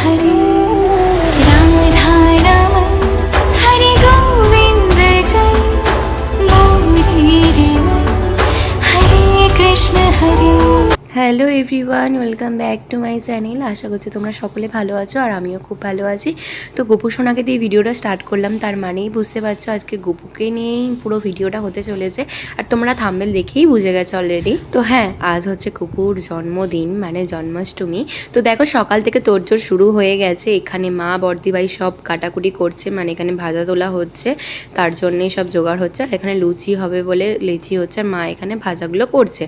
हरे राधा रमन हरे गोविंद जय मोरे रे मन Hare Krishna Hare. Hello everyone, welcome back to my channel. আশা করছি তোমরা সকলে ভালো আছো আর আমিও খুব ভালো আছি। তো গোপু সোনাকে দিয়ে ভিডিওটা স্টার্ট করলাম, তার মানেই বুঝতে পারছো আজকে গোপুকে নিয়েই পুরো ভিডিওটা হতে চলেছে। আর তোমরা থাম্বনেল দেখেই বুঝে গেছো অলরেডি। তো হ্যাঁ, আজ হচ্ছে গোপুর জন্মদিন, মানে জন্মাষ্টমী। তো দেখো সকাল থেকে তোড়জোড় শুরু হয়ে গেছে। এখানে মা বর্দিভাই সব কাটাকুটি করছে, মানে এখানে ভাজা তোলা হচ্ছে, তার জন্যই সব জোগাড় হচ্ছে। আর এখানে লুচি হবে বলে লিচি হচ্ছে, আর মা এখানে ভাজাগুলো করছে।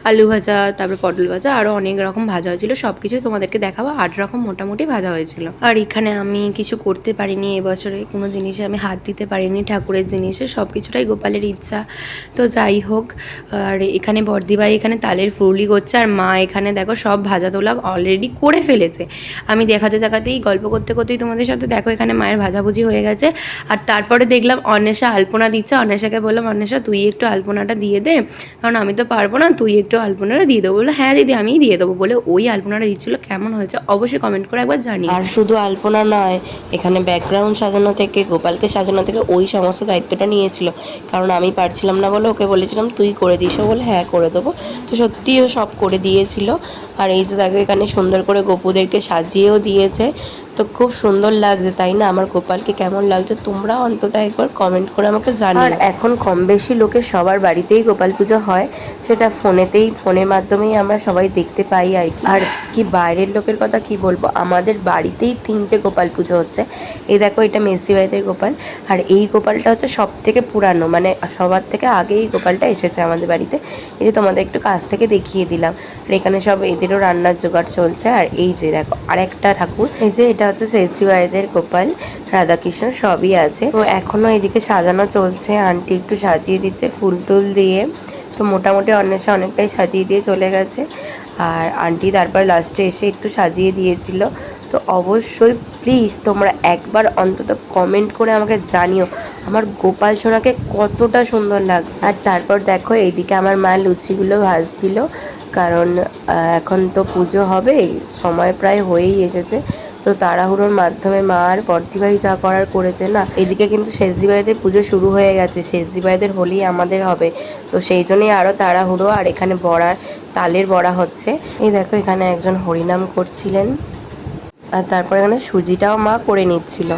আলু ভাজা, তারপর পটল ভাজা, আরও অনেক রকম ভাজা হয়েছিল। সব কিছু তোমাদেরকে দেখাবো। 8 রকম মোটামুটি ভাজা হয়েছিল। আর এখানে আমি কিছু করতে পারিনি এবছরে, কোনো জিনিসে আমি হাত দিতে পারিনি, ঠাকুরের জিনিসে। সব কিছুটাই গোপালের ইচ্ছা। তো যাই হোক, আর এখানে বর্দিভাই এখানে তালের ফুরলি করছে, আর মা এখানে দেখো সব ভাজা তোলা অলরেডি করে ফেলেছে। আমি দেখাতেই গল্প করতে করতেই তোমাদের সাথে দেখো এখানে মায়ের ভাজাভুজি হয়ে গেছে। আর তারপরে দেখলাম অন্বেষা আলপনা দিচ্ছে। অন্বেষাকে বললাম, অন্বেষা তুই একটু আলপনাটা দিয়ে দে, কারণ আমি তো পারবো না, তুই একটু আলপনাটা দিয়ে দেবো। বলে হ্যাঁ দিদি আমিই দিয়ে দেবো। বলে ওই আলপনাটা দিচ্ছিলো। কেমন হয়েছে অবশ্যই কমেন্ট করে একবার জানি। আর শুধু আলপনা নয়, এখানে ব্যাকগ্রাউন্ড সাজানো থেকে গোপালকে সাজানো থেকে ওই সমস্ত দায়িত্বটা নিয়েছিল, কারণ আমি পারছিলাম না বলে ওকে বলেছিলাম তুই করে দিস। ও বলে হ্যাঁ করে দেবো। তো সত্যিই ও সব করে দিয়েছিল। আর এই যে দেখো এখানে সুন্দর করে গোপুদেরকে সাজিয়েও দিয়েছে। তো খুব সুন্দর লাগছে, তাই না? আমার গোপালকে কেমন লাগছে তোমরা অন্তত একবার কমেন্ট করে আমাকে জানিও। আর এখন কম বেশি লোকের সবার বাড়িতেই গোপাল পুজো হয়, সেটা ফোনের মাধ্যমেই আমরা সবাই দেখতে পাই আর কি। আর কি বাইরের লোকের কথা কি বলবো, আমাদের বাড়িতেই 3টে গোপাল পুজো হচ্ছে। এই দেখো এটা মেসি ভাইদের গোপাল, আর এই গোপালটা হচ্ছে সব থেকে পুরানো, মানে সবার থেকে আগে এই গোপালটা এসেছে আমাদের বাড়িতে। এই যে তোমাদের একটু কাছ থেকে দেখিয়ে দিলাম। আর এখানে সব এদেরও রান্নার জোগাড় চলছে। আর এই যে দেখো আরেকটা ঠাকুর, এই যে এটা হচ্ছে মেসি ভাইদের গোপাল, রাধাকৃষ্ণ সবই আছে। তো এখনো এদিকে সাজানো চলছে, আন্টি একটু সাজিয়ে দিচ্ছে ফুল টুল দিয়ে। তো মোটামুটি অন্বেষা অনেকটাই সাজিয়ে দিয়ে চলে গেছে, আর আন্টি তারপর লাস্টে এসে একটু সাজিয়ে দিয়েছিল। তো অবশ্যই প্লিজ তোমরা একবার অন্তত কমেন্ট করে আমাকে জানিও আমার গোপাল সোনাকে কতটা সুন্দর লাগছে। আর তারপর দেখো এইদিকে আমার মা লুচিগুলো ভাজছিল, কারণ এখন তো পুজো হবে, সময় প্রায় হয়েই এসেছে। তো তাড়াহুড়োর মাধ্যমে মা আর বর্দিভাই যা করার করেছে না। এদিকে কিন্তু শেষজি ভাইদের পুজো শুরু হয়ে গেছে, শেষজি ভাইদের হোলি আমাদের হবে, তো সেই জন্যই আরও তাড়াহুড়ো। আর এখানে তালের বড়া হচ্ছে। এই দেখো এখানে একজন হরিনাম করছিলেন, আর তারপর এখানে সুজিটাও মা করে নিচ্ছিল।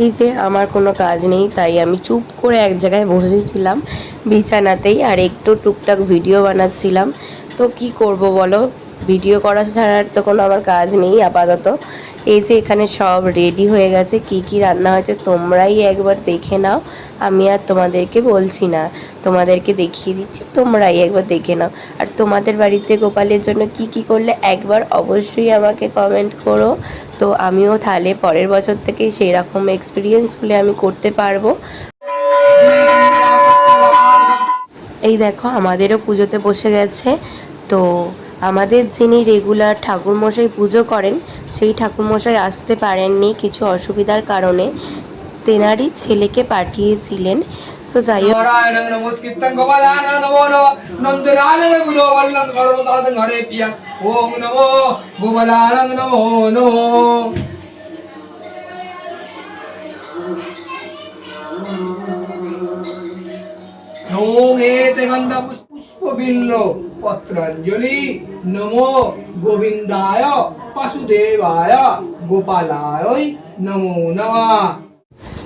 এই যে আমার কোনো কাজ নেই, তাই আমি চুপ করে এক জায়গায় বসেছিলাম বিছানাতেই, আর একটু টুকটাক ভিডিও বানাচ্ছিলাম। তো কি করব বলো, ভিডিও করা ছাড়ার তো কোনো আমার কাজ নেই আপাতত। এই যে এখানে সব রেডি হয়ে গেছে, কি কি রান্না হয়েছে তোমরাই একবার দেখে নাও। আমি আর তোমাদেরকে বলছি না, তোমাদেরকে দেখিয়ে দিচ্ছি, তোমরাই একবার দেখে নাও। আর তোমাদের বাড়িতে গোপালের জন্য কি কি করলে একবার অবশ্যই আমাকে কমেন্ট করো। তো আমিও তাহলে পরের বছর থেকে সেই রকম এক্সপিরিয়েন্সগুলো আমি করতে পারবো। এই দেখো আমাদেরও পুজোতে বসে গেছে। তো আমাদের যিনি রেগুলার ঠাকুরমশাই পুজো করেন, সেই ঠাকুরমশাই আসতে পারেননি কিছু অসুবিধার কারণে, তেনারই ছেলেকে পাঠিয়েছিলেন। তো যাই হোক, পুষ্পবিল্ল পত্রাঞ্জলি নমো গোবিন্দায় বাসুদেবায় গোপালায় নমো নমঃ।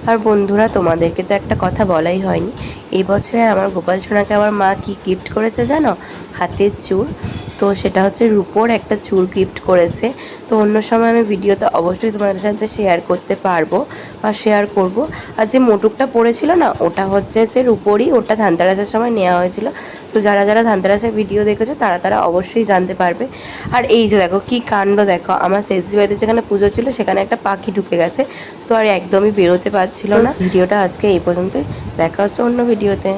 আর বন্ধুরা তোমাদেরকে তো একটা কথা বলাই হয়নি, এই বছরে আমার গোপাল সোনাকে আমার মা কি গিফট করেছে জানো? হাতের চূড়। তো সেটা হচ্ছে রূপোর একটা চূড় গিফট করেছে। তো অন্য সময় আমি ভিডিওতে অবশ্যই তোমাদের সাথে শেয়ার করতে পারবো বা শেয়ার করব। আর যে মোটুকটা পড়েছিল না, ওটা হচ্ছে যে রূপোরই, ওটা ধানতেরাসের সময় নেওয়া হয়েছিল। তো যারা যারা ধানতেরাসের ভিডিও দেখেছো তারা তারা অবশ্যই জানতে পারবে। আর এই যে দেখো কি কাণ্ড, দেখো আমার শেষজি বাড়িতে যেখানে পুজো ছিল সেখানে একটা পাখি ঢুকে গেছে, তো আর একদমই বেরোতে পারছিল না। ভিডিওটা আজকে এই পর্যন্তই, দেখা হচ্ছে অন্য ভিডিওতে।